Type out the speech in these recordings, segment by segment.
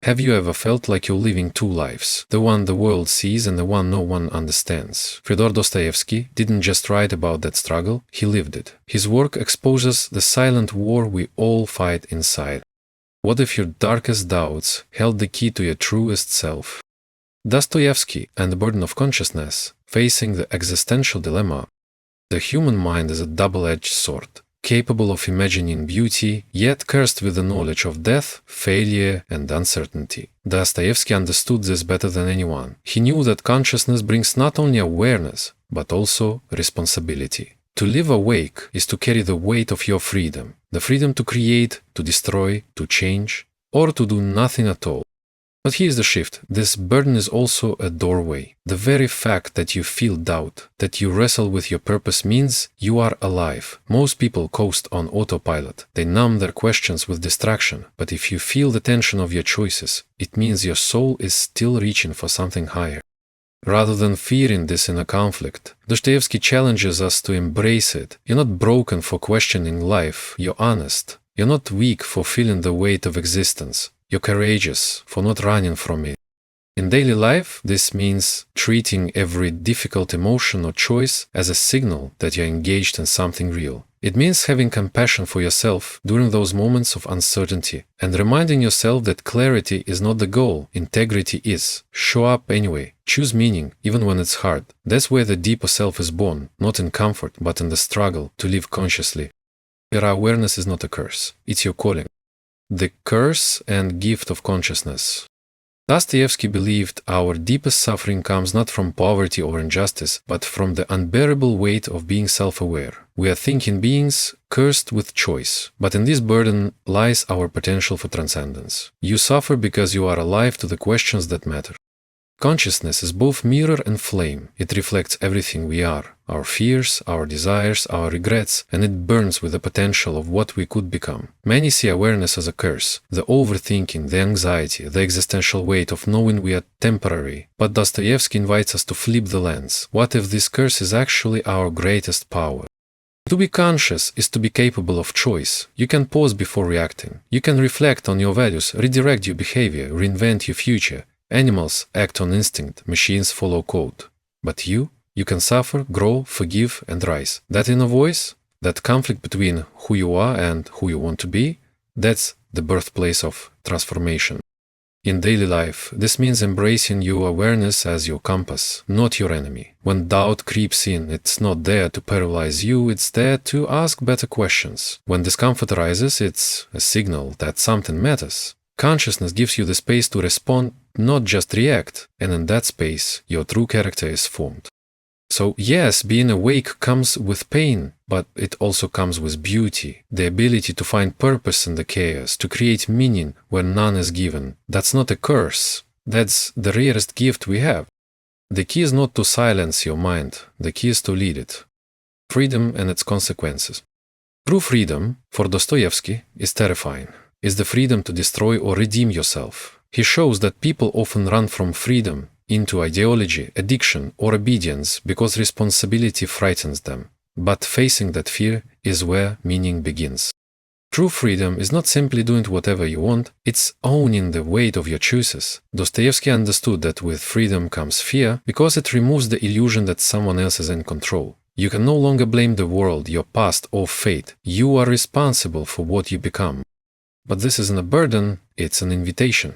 Have you ever felt like you're living two lives, the one the world sees and the one no one understands? Fyodor Dostoevsky didn't just write about that struggle, he lived it. His work exposes the silent war we all fight inside. What if your darkest doubts held the key to your truest self? Dostoevsky and the burden of consciousness, facing the existential dilemma. The human mind is a double-edged sword, capable of imagining beauty, yet cursed with the knowledge of death, failure, and uncertainty. Dostoevsky understood this better than anyone. He knew that consciousness brings not only awareness, but also responsibility. To live awake is to carry the weight of your freedom, the freedom to create, to destroy, to change, or to do nothing at all. But here's the shift. This burden is also a doorway. The very fact that you feel doubt, that you wrestle with your purpose means you are alive. Most people coast on autopilot. They numb their questions with distraction. But if you feel the tension of your choices, it means your soul is still reaching for something higher. Rather than fearing this inner conflict, Dostoevsky challenges us to embrace it. You're not broken for questioning life. You're honest. You're not weak for feeling the weight of existence. You're courageous for not running from it. In daily life, this means treating every difficult emotion or choice as a signal that you're engaged in something real. It means having compassion for yourself during those moments of uncertainty and reminding yourself that clarity is not the goal, integrity is. Show up anyway. Choose meaning, even when it's hard. That's where the deeper self is born, not in comfort, but in the struggle to live consciously. Your awareness is not a curse, it's your calling. The curse and gift of consciousness. Dostoevsky believed our deepest suffering comes not from poverty or injustice, but from the unbearable weight of being self-aware. We are thinking beings cursed with choice, but in this burden lies our potential for transcendence. You suffer because you are alive to the questions that matter. Consciousness is both mirror and flame. It reflects everything we are, our fears, our desires, our regrets, and it burns with the potential of what we could become. Many see awareness as a curse, the overthinking, the anxiety, the existential weight of knowing we are temporary. But Dostoevsky invites us to flip the lens. What if this curse is actually our greatest power? To be conscious is to be capable of choice. You can pause before reacting. You can reflect on your values, redirect your behavior, reinvent your future. Animals act on instinct, machines follow code. But you can suffer, grow, forgive, and rise. That inner voice, that conflict between who you are and who you want to be, that's the birthplace of transformation. In daily life, this means embracing your awareness as your compass, not your enemy. When doubt creeps in, it's not there to paralyze you, it's there to ask better questions. When discomfort arises, it's a signal that something matters. Consciousness gives you the space to respond, not just react, and in that space, your true character is formed. So yes, being awake comes with pain, but it also comes with beauty, the ability to find purpose in the chaos, to create meaning where none is given. That's not a curse, that's the rarest gift we have. The key is not to silence your mind, the key is to lead it. Freedom and its consequences. True freedom, for Dostoevsky, is terrifying. Is the freedom to destroy or redeem yourself. He shows that people often run from freedom into ideology, addiction, or obedience because responsibility frightens them. But facing that fear is where meaning begins. True freedom is not simply doing whatever you want, it's owning the weight of your choices. Dostoevsky understood that with freedom comes fear because it removes the illusion that someone else is in control. You can no longer blame the world, your past, or fate. You are responsible for what you become. But this isn't a burden, it's an invitation.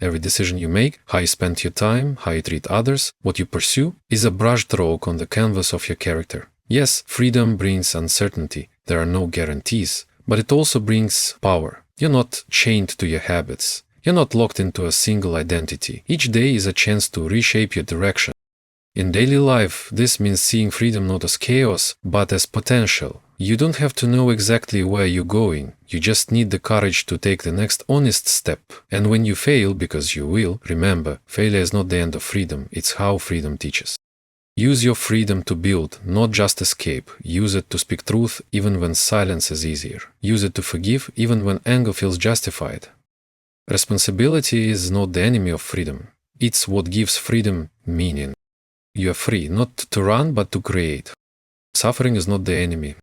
Every decision you make, how you spend your time, how you treat others, what you pursue, is a brushstroke on the canvas of your character. Yes, freedom brings uncertainty, there are no guarantees, but it also brings power. You're not chained to your habits. You're not locked into a single identity. Each day is a chance to reshape your direction. In daily life, this means seeing freedom not as chaos, but as potential. You don't have to know exactly where you're going, you just need the courage to take the next honest step. And when you fail, because you will, remember, failure is not the end of freedom, it's how freedom teaches. Use your freedom to build, not just escape. Use it to speak truth even when silence is easier. Use it to forgive even when anger feels justified. Responsibility is not the enemy of freedom, it's what gives freedom meaning. You are free, not to run, but to create. Suffering is not the enemy.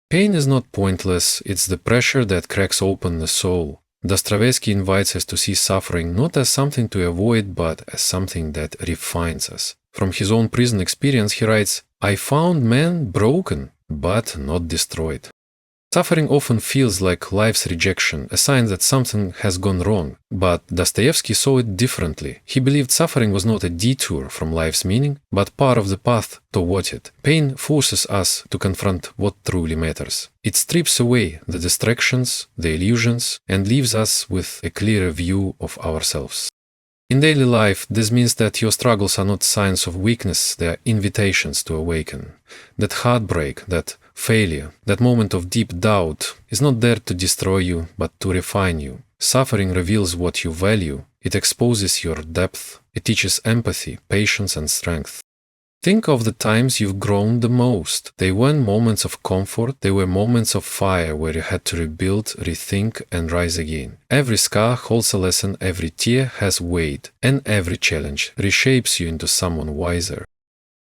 Pain is not pointless, it's the pressure that cracks open the soul. Dostoevsky invites us to see suffering not as something to avoid, but as something that refines us. From his own prison experience, he writes, "I found man broken, but not destroyed." Suffering often feels like life's rejection, a sign that something has gone wrong. But Dostoevsky saw it differently. He believed suffering was not a detour from life's meaning, but part of the path toward it. Pain forces us to confront what truly matters. It strips away the distractions, the illusions, and leaves us with a clearer view of ourselves. In daily life, this means that your struggles are not signs of weakness, they are invitations to awaken. That heartbreak, that failure, that moment of deep doubt is not there to destroy you, but to refine you. Suffering reveals what you value, it exposes your depth, it teaches empathy, patience, and strength. Think of the times you've grown the most. They weren't moments of comfort, they were moments of fire where you had to rebuild, rethink, and rise again. Every scar holds a lesson, every tear has weight, and every challenge reshapes you into someone wiser.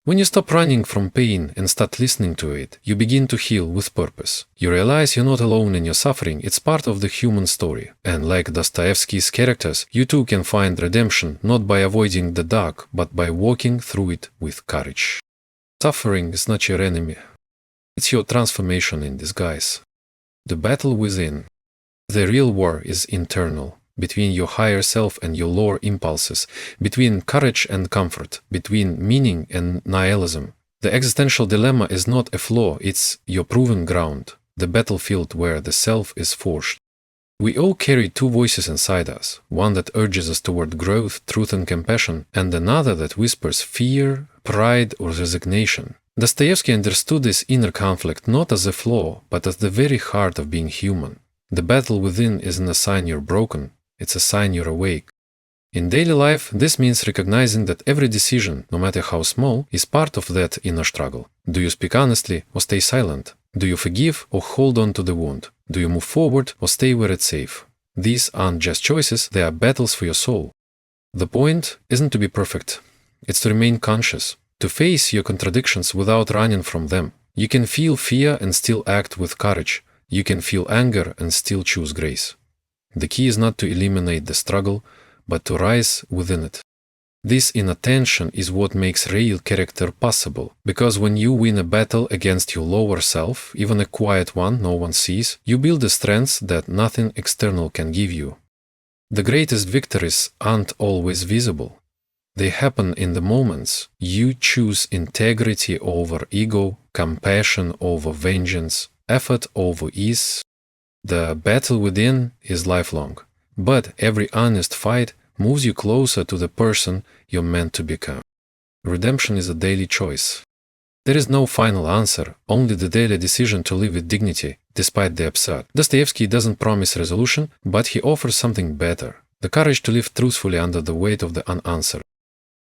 When you stop running from pain and start listening to it, you begin to heal with purpose. You realize you're not alone in your suffering, it's part of the human story. And like Dostoevsky's characters, you too can find redemption not by avoiding the dark, but by walking through it with courage. Suffering is not your enemy. It's your transformation in disguise. The battle within. The real war is internal. Between your higher self and your lower impulses, between courage and comfort, between meaning and nihilism. The existential dilemma is not a flaw, it's your proven ground, the battlefield where the self is forged. We all carry two voices inside us, one that urges us toward growth, truth and compassion, and another that whispers fear, pride or resignation. Dostoevsky understood this inner conflict not as a flaw, but as the very heart of being human. The battle within isn't a sign you're broken, it's a sign you're awake. In daily life, this means recognizing that every decision, no matter how small, is part of that inner struggle. Do you speak honestly or stay silent? Do you forgive or hold on to the wound? Do you move forward or stay where it's safe? These aren't just choices, they are battles for your soul. The point isn't to be perfect. It's to remain conscious, to face your contradictions without running from them. You can feel fear and still act with courage. You can feel anger and still choose grace. The key is not to eliminate the struggle, but to rise within it. This inner tension is what makes real character possible, because when you win a battle against your lower self, even a quiet one no one sees, you build a strength that nothing external can give you. The greatest victories aren't always visible. They happen in the moments you choose integrity over ego, compassion over vengeance, effort over ease. The battle within is lifelong, but every honest fight moves you closer to the person you're meant to become. Redemption is a daily choice. There is no final answer, only the daily decision to live with dignity, despite the absurd. Dostoevsky doesn't promise resolution, but he offers something better, the courage to live truthfully under the weight of the unanswered.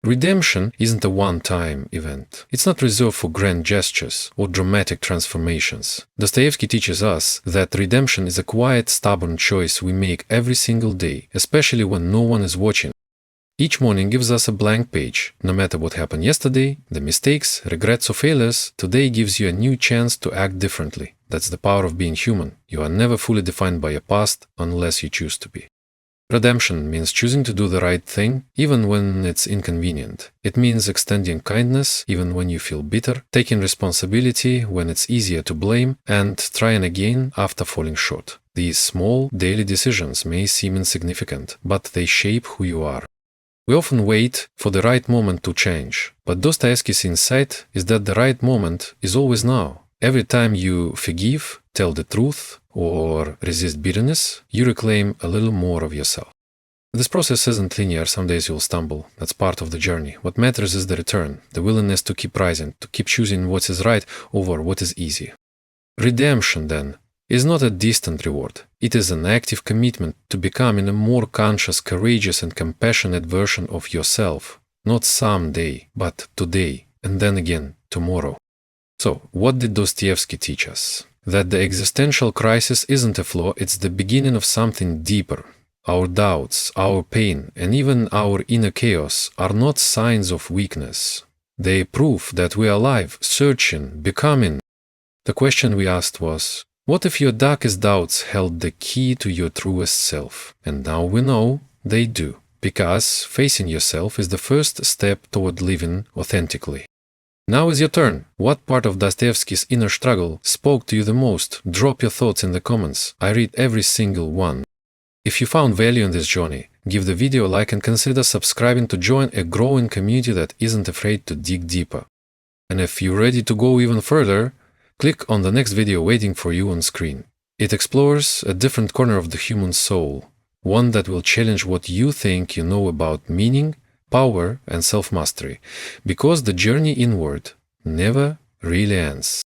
Redemption isn't a one-time event. It's not reserved for grand gestures or dramatic transformations. Dostoevsky teaches us that redemption is a quiet, stubborn choice we make every single day, especially when no one is watching. Each morning gives us a blank page. No matter what happened yesterday, the mistakes, regrets or failures, today gives you a new chance to act differently. That's the power of being human. You are never fully defined by your past unless you choose to be. Redemption means choosing to do the right thing, even when it's inconvenient. It means extending kindness, even when you feel bitter, taking responsibility when it's easier to blame, and trying again after falling short. These small, daily decisions may seem insignificant, but they shape who you are. We often wait for the right moment to change, but Dostoevsky's insight is that the right moment is always now. Every time you forgive, tell the truth, or resist bitterness, you reclaim a little more of yourself. This process isn't linear, some days you'll stumble, that's part of the journey. What matters is the return, the willingness to keep rising, to keep choosing what is right over what is easy. Redemption, then, is not a distant reward, it is an active commitment to becoming a more conscious, courageous and compassionate version of yourself, not someday, but today, and then again, tomorrow. So, what did Dostoevsky teach us? That the existential crisis isn't a flaw, it's the beginning of something deeper. Our doubts, our pain, and even our inner chaos are not signs of weakness. They prove that we are alive, searching, becoming. The question we asked was, What if your darkest doubts held the key to your truest self? And now we know they do, because facing yourself is the first step toward living authentically. Now is your turn. What part of Dostoevsky's inner struggle spoke to you the most? Drop your thoughts in the comments. I read every single one. If you found value in this journey, give the video a like and consider subscribing to join a growing community that isn't afraid to dig deeper. And if you're ready to go even further, click on the next video waiting for you on screen. It explores a different corner of the human soul, one that will challenge what you think you know about meaning, power, and self-mastery, because the journey inward never really ends.